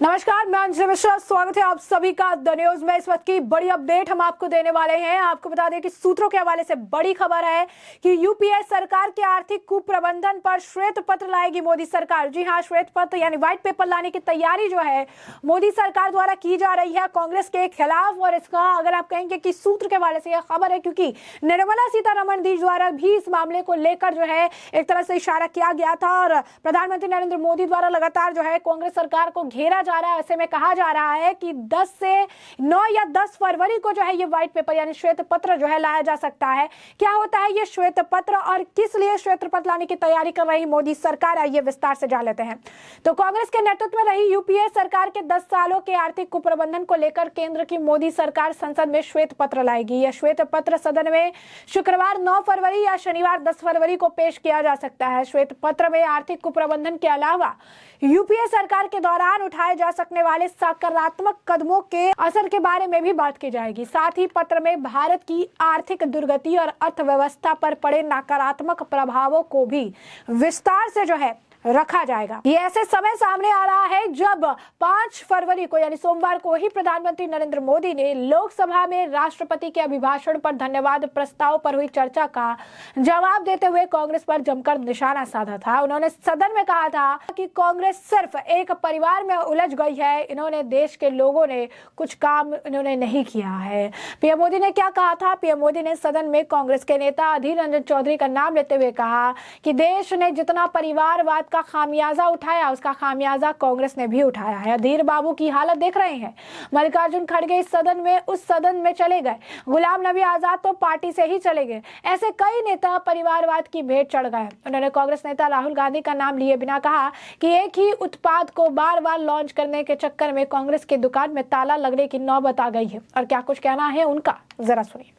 नमस्कार, मैं अंजलि मिश्रा। स्वागत है आप सभी का द न्यूज में। इस वक्त की बड़ी अपडेट हम आपको देने वाले हैं। आपको बता दें कि सूत्रों के हवाले से बड़ी खबर है कि यूपीए सरकार के आर्थिक कुप्रबंधन पर श्वेत पत्र लाएगी मोदी सरकार। जी हां, श्वेत पत्र यानी व्हाइट पेपर लाने की तैयारी जो है मोदी सरकार द्वारा की जा रही है कांग्रेस के खिलाफ। और इसका अगर आप कहेंगे कि सूत्र के हवाले से यह खबर है, क्योंकि निर्मला सीतारमण जी द्वारा भी इस मामले को लेकर जो है एक तरह से इशारा किया गया था और प्रधानमंत्री नरेंद्र मोदी द्वारा लगातार जो है कांग्रेस सरकार को घेरा जा रहा है। ऐसे में कहा जा रहा है कि 10 से 9 या 10 फरवरी को जो है ये व्हाइट पेपर यानी श्वेत पत्र जो है लाया जा सकता है। क्या होता है ये श्वेत पत्र और किस लिए श्वेत पत्र लाने की तैयारी कर रही मोदी सरकार, आइए विस्तार से जान लेते हैं। तो कांग्रेस के नेतृत्व में रही यूपीए सरकार के 10 सालों के आर्थिक कुप्रबंधन को लेकर केंद्र की मोदी सरकार संसद में श्वेत पत्र लाएगी। यह श्वेत पत्र सदन में शुक्रवार 9 फरवरी या शनिवार 10 फरवरी को पेश किया जा सकता है। श्वेत पत्र में आर्थिक कुप्रबंधन के अलावा यूपीए सरकार के दौरान उठाए जा सकने वाले सकारात्मक कदमों के असर के बारे में भी बात की जाएगी। साथ ही पत्र में भारत की आर्थिक दुर्गति और अर्थव्यवस्था पर पड़े नकारात्मक प्रभावों को भी विस्तार से जो है रखा जाएगा। ये ऐसे समय सामने आ रहा है जब 5 फरवरी को यानी सोमवार को ही प्रधानमंत्री नरेंद्र मोदी ने लोकसभा में राष्ट्रपति के अभिभाषण पर धन्यवाद प्रस्ताव पर हुई चर्चा का जवाब देते हुए कांग्रेस पर जमकर निशाना साधा था। उन्होंने सदन में कहा था कि कांग्रेस सिर्फ एक परिवार में उलझ गई है, इन्होंने देश के लोगों ने कुछ काम इन्होंने नहीं किया है। पीएम मोदी ने क्या कहा था? पीएम मोदी ने सदन में कांग्रेस के नेता अधीर रंजन चौधरी का नाम लेते हुए कहा कि देश ने जितना परिवारवाद का खामियाजा उठाया उसका खामियाजा कांग्रेस ने भी उठाया है। अधीर बाबू की हालत देख रहे हैं। मल्लिकार्जुन खड़गे उस सदन में चले गए। गुलाम नबी आजाद तो पार्टी से ही चले गए। ऐसे कई नेता परिवारवाद की भेंट चढ़ गए। उन्होंने कांग्रेस नेता राहुल गांधी का नाम लिए बिना कहा कि एक ही उत्पाद को बार बार लॉन्च करने के चक्कर में कांग्रेस की दुकान में ताला लगने की नौबत आ गई है। और क्या कुछ कहना है उनका, जरा सुनिए।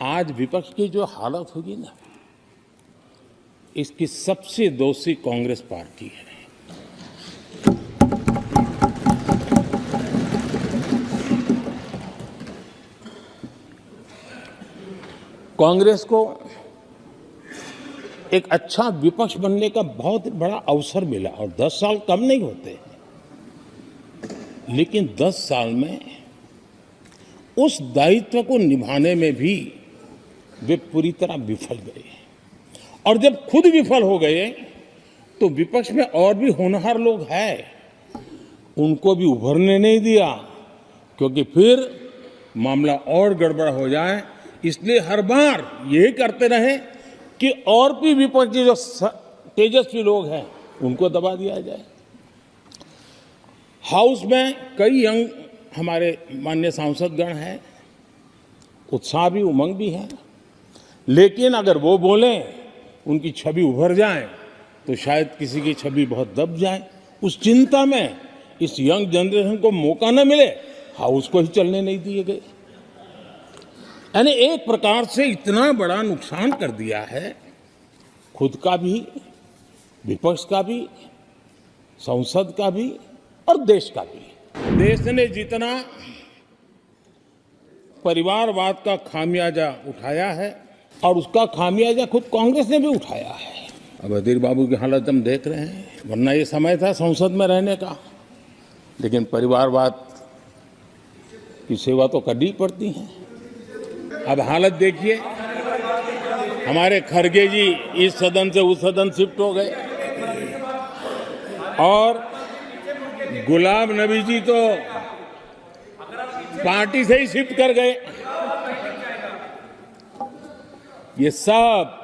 आज विपक्ष की जो हालत होगी ना, इसकी सबसे दोषी कांग्रेस पार्टी है। कांग्रेस को एक अच्छा विपक्ष बनने का बहुत बड़ा अवसर मिला और 10 साल कम नहीं होते, लेकिन 10 साल में उस दायित्व को निभाने में भी वे पूरी तरह विफल गए। और जब खुद विफल हो गए तो विपक्ष में और भी होनहार लोग हैं, उनको भी उभरने नहीं दिया, क्योंकि फिर मामला और गड़बड़ हो जाए। इसलिए हर बार यही करते रहे कि और भी विपक्ष के जो तेजस्वी लोग हैं उनको दबा दिया जाए। हाउस में कई यंग हमारे माननीय सांसदगण हैं, उत्साह भी उमंग भी है, लेकिन अगर वो बोलें उनकी छवि उभर जाए तो शायद किसी की छवि बहुत दब जाए। उस चिंता में इस यंग जनरेशन को मौका न मिले, हाउस को ही चलने नहीं दिए गए। यानी एक प्रकार से इतना बड़ा नुकसान कर दिया है, खुद का भी, विपक्ष का भी, संसद का भी और देश का भी। देश ने जितना परिवारवाद का खामियाजा उठाया है और उसका खामियाजा खुद कांग्रेस ने भी उठाया है। अब अधीर बाबू की हालत हम देख रहे हैं, वरना ये समय था संसद में रहने का, लेकिन परिवारवाद की सेवा तो करनी पड़ती है। अब हालत देखिए, हमारे खड़गे जी इस सदन से उस सदन शिफ्ट हो गए और गुलाम नबी जी तो पार्टी से ही शिफ्ट कर गए। ये सब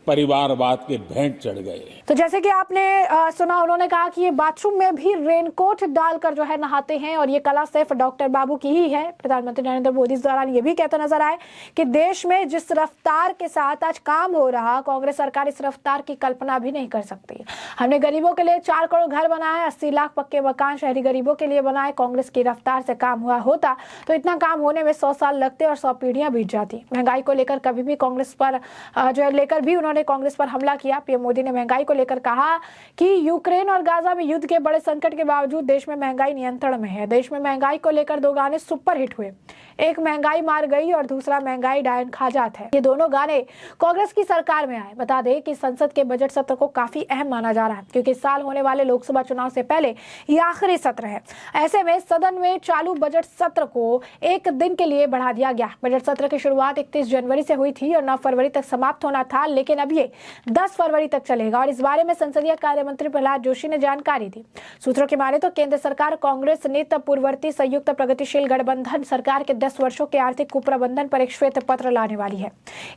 परिवारवाद के भेंट चढ़ गए। तो जैसे कि आपने सुना, उन्होंने कहा कि ये बाथरूम में भी रेनकोट डालकर जो है नहाते हैं और ये कला सिर्फ डॉक्टर बाबू की ही है। प्रधानमंत्री नरेंद्र मोदी इस दौरान ये भी कहते नजर आए कि देश में जिस रफ्तार के साथ आज काम हो रहा, कांग्रेस सरकार इस रफ्तार की कल्पना भी नहीं कर सकती। हमने गरीबों के लिए 4 करोड़ घर बनाए, 80 लाख पक्के मकान शहरी गरीबों के लिए बनाए। कांग्रेस की रफ्तार से काम हुआ होता तो इतना काम होने में 100 साल लगते और 100 पीढ़ियां बीत जाती। महंगाई को लेकर कभी भी कांग्रेस पर जो है लेकर भी उन्होंने ने कांग्रेस पर हमला किया। पीएम मोदी ने महंगाई को लेकर कहा कि यूक्रेन और गाजा में युद्ध के बड़े संकट के बावजूद देश में महंगाई नियंत्रण में है। देश में महंगाई को लेकर दो गाने सुपरहिट हुए, एक महंगाई मार गई और दूसरा महंगाई डायन खा जात है। ये दोनों गाने कांग्रेस की सरकार में आए। बता दें कि संसद के बजट सत्र को काफी अहम माना जा रहा है, क्योंकि इस साल होने वाले लोकसभा चुनाव से पहले ये आखिरी सत्र है। ऐसे में सदन में चालू बजट सत्र को एक दिन के लिए बढ़ा दिया गया। बजट सत्र की शुरुआत 31 जनवरी से हुई थी और 9 फरवरी तक समाप्त होना था, लेकिन अब ये 10 फरवरी तक चलेगा और इस बारे में संसदीय कार्य मंत्री प्रहलाद जोशी ने जानकारी दी। सूत्रों की माने तो केंद्र सरकार कांग्रेस नेता पूर्ववर्ती संयुक्त प्रगतिशील गठबंधन सरकार के 10 वर्षों के आर्थिक कुप्रबंधन पर एक श्वेत पत्र लाने वाली है,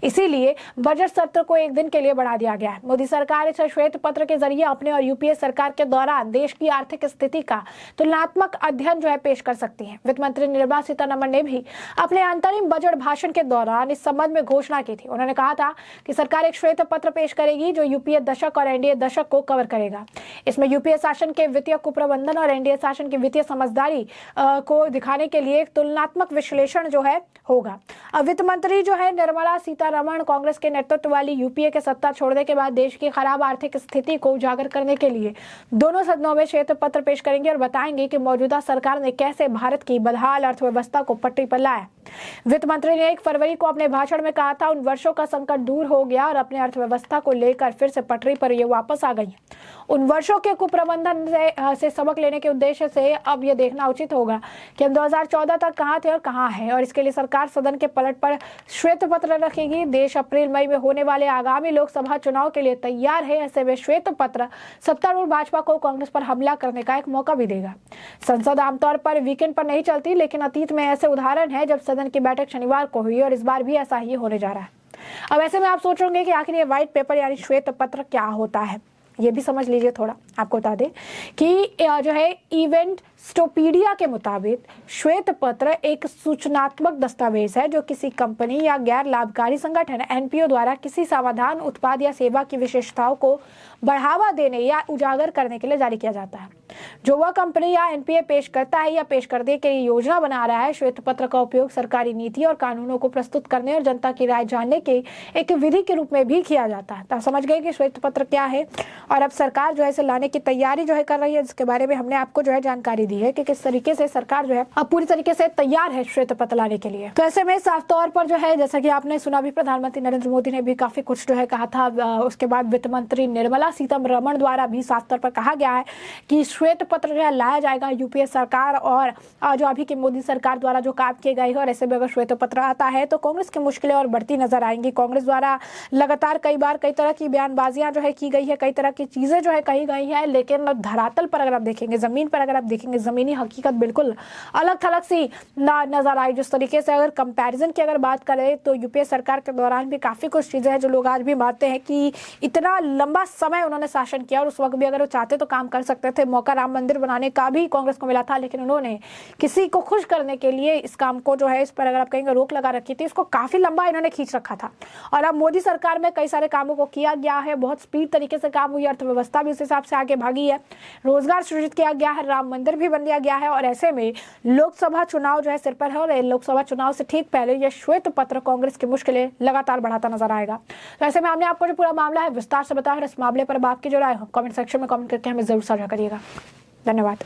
इसीलिए बजट सत्र को एक दिन के लिए बढ़ा दिया गया है। मोदी सरकार इस श्वेत पत्र के जरिए अपने और यूपीए सरकार के दौरान देश की आर्थिक स्थिति का तुलनात्मक अध्ययन जो है पेश कर सकती है। वित्त मंत्री निर्मला सीतारमण ने भी अपने अंतरिम बजट भाषण के दौरान इस संबंध में घोषणा की थी। उन्होंने कहा था कि सरकार एक श्वेत पत्र पेश करेगी जो यूपीए दशक और एनडीए दशक को कवर करेगा। इसमें यूपीए शासन के वित्तीय कुप्रबंधन और एनडीए शासन की वित्तीय समझदारी को दिखाने के लिए एक तुलनात्मक विश्लेषण जो है होगा। अब वित्त मंत्री जो है निर्मला सीतारमण कांग्रेस के नेतृत्व वाली यूपीए के सत्ता छोड़ने के बाद देश की खराब आर्थिक स्थिति को उजागर करने के लिए दोनों सदनों में श्वेत पत्र पेश करेंगे और बताएंगे कि मौजूदा सरकार ने कैसे भारत की बदहाल अर्थव्यवस्था को पटरी पर लाया। वित्त मंत्री ने 1 फरवरी को अपने भाषण में कहा था, उन वर्षों का संकट दूर हो गया और अपने अर्थव्यवस्था को लेकर फिर से पटरी पर ये वापस आ गई है। उन वर्षों के कुप्रबंधन से सबक लेने के उद्देश्य से अब ये देखना उचित होगा कि हम 2014 तक कहां थे और कहां हैं, और इसके लिए सरकार सदन के पलट पर श्वेत पत्र रखेगी। देश अप्रैल मई में होने वाले आगामी लोकसभा चुनाव के लिए तैयार है। ऐसे में श्वेत पत्र सत्तारूढ़ भाजपा को कांग्रेस पर हमला करने का एक मौका भी देगा। संसद आमतौर पर वीकेंड पर नहीं चलती, लेकिन अतीत में ऐसे उदाहरण है जब सदन की बैठक शनिवार को हुई और इस बार भी ऐसा ही होने जा रहा है। अब ऐसे में आप सोचोगे कि आखिर ये व्हाइट पेपर यानी श्वेत पत्र क्या होता है, ये भी समझ लीजिए थोड़ा। आपको बता दें कि जो है इवेंट स्टोपीडिया के मुताबिक श्वेत पत्र एक सूचनात्मक दस्तावेज है जो किसी कंपनी या गैर लाभकारी संगठन एनपीओ द्वारा किसी समाधान, उत्पाद या सेवा की विशेषताओं को बढ़ावा देने या उजागर करने के लिए जारी किया जाता है। जो वह कंपनी या एनपीए पेश करता है या पेश करने के लिए योजना बना रहा है, श्वेत पत्र का उपयोग सरकारी नीति और कानूनों को प्रस्तुत करने और जनता की राय जानने के एक विधि के रूप में भी किया जाता है। तो आप समझ गए कि श्वेत पत्र क्या है, और अब सरकार जो है इसे लाने की तैयारी जो है कर रही है, जिसके बारे में हमने आपको जो है जानकारी दी है कि किस तरीके से सरकार जो है अब पूरी तरीके से तैयार है श्वेत पत्र लाने के लिए। तो ऐसे में साफ तौर पर जो है, जैसा कि आपने सुना भी, प्रधानमंत्री नरेंद्र मोदी ने भी काफी कुछ जो है कहा था। उसके बाद वित्त मंत्री निर्मला सीतारमण द्वारा भी साफ तौर पर कहा गया है कि श्वेत पत्र जो है लाया जाएगा यूपीए सरकार और जो अभी की मोदी सरकार द्वारा जो काम किए गए हैं। और ऐसे में अगर श्वेत पत्र आता है तो कांग्रेस की मुश्किलें और बढ़ती नजर आएंगी। कांग्रेस द्वारा लगातार कई बार कई तरह की बयानबाजियां जो है की गई है, कई तरह की चीजें जो है कही गई है, लेकिन धरातल पर अगर आप देखेंगे, जमीन पर अगर आप देखेंगे, जमीनी हकीकत बिल्कुल अलग थलग सी नजर आई। जिस तरीके से अगर कंपैरिजन की अगर बात करें तो यूपीए सरकार के दौरान भी काफी कुछ चीजें हैं जो लोग आज भी मानते हैं कि इतना लंबा समय उन्होंने शासन किया और उस वक्त भी अगर वो चाहते तो काम कर सकते थे। मौका राम मंदिर बनाने का भी कांग्रेस को मिला था, लेकिन उन्होंने किसी को खुश करने के लिए इस काम को जो है, इस पर अगर आप कहेंगे रोक लगा रखी थी। इसको काफी लंबा इन्होंने खींच रखा था और अब मोदी सरकार में कई सारे कामों को किया गया है। बहुत स्पीड तरीके से काम हुई, अर्थव्यवस्था भी उस हिसाब से आगे भागी है, रोजगार सृजित किया गया है, राम मंदिर भी बन दिया गया है। और ऐसे में लोकसभा चुनाव जो है सिर पर है और लोकसभा चुनाव से ठीक पहले यह श्वेत पत्र कांग्रेस की मुश्किलें लगातार बढ़ाता नजर आएगा। तो ऐसे में हमने आपको जो पूरा मामला है विस्तार से बताया। इस मामले पर आपकी जो राय हो कमेंट सेक्शन में कमेंट करके हमें जरूर साझा करिएगा। धन्यवाद।